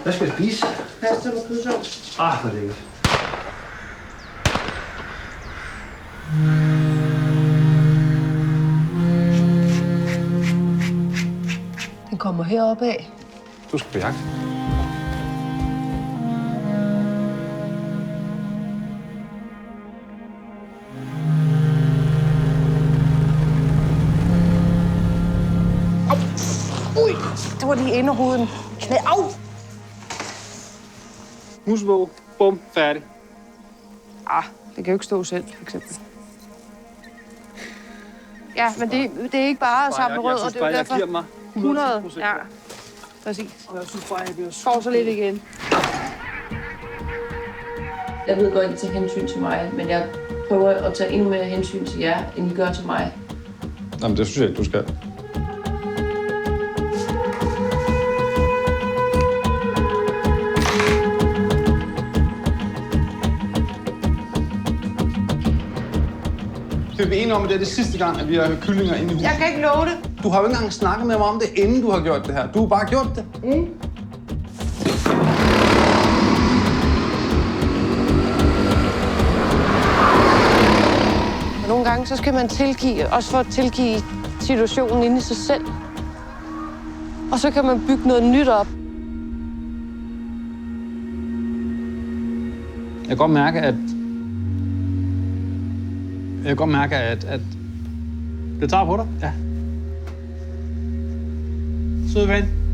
Hvad skal jeg spise? Pasta med kødsovs. Hvor lækkert. Den kommer heroppe af. Du skal på jagt. Ui, det var lige inderhovedet. Knæ, au! Musvåg. Bum. Færdig. Det kan jo ikke stå selv, for eksempel. Ja, men det er ikke bare at samle rødder, det er jo derfor. Jeg giver mig 100, ja. Præcis. Og jeg synes bare, jeg bliver Får så lidt igen. Jeg ved godt, at I tager hensyn til mig, men jeg prøver at tage endnu mere hensyn til jer, end I gør til mig. Jamen, det synes jeg ikke, du skal. Skal vi blive enige om, at det er det sidste gang, at vi har kyllinger inde i huset? Jeg kan ikke love det. Du har jo ikke engang snakket med mig om det, inden du har gjort det her. Du har bare gjort det. Og nogle gange, så skal man tilgive, også for at tilgive situationen inde i sig selv. Og så kan man bygge noget nyt op. Jeg kan godt mærke, at det tager på dig. Ja. Søde ven.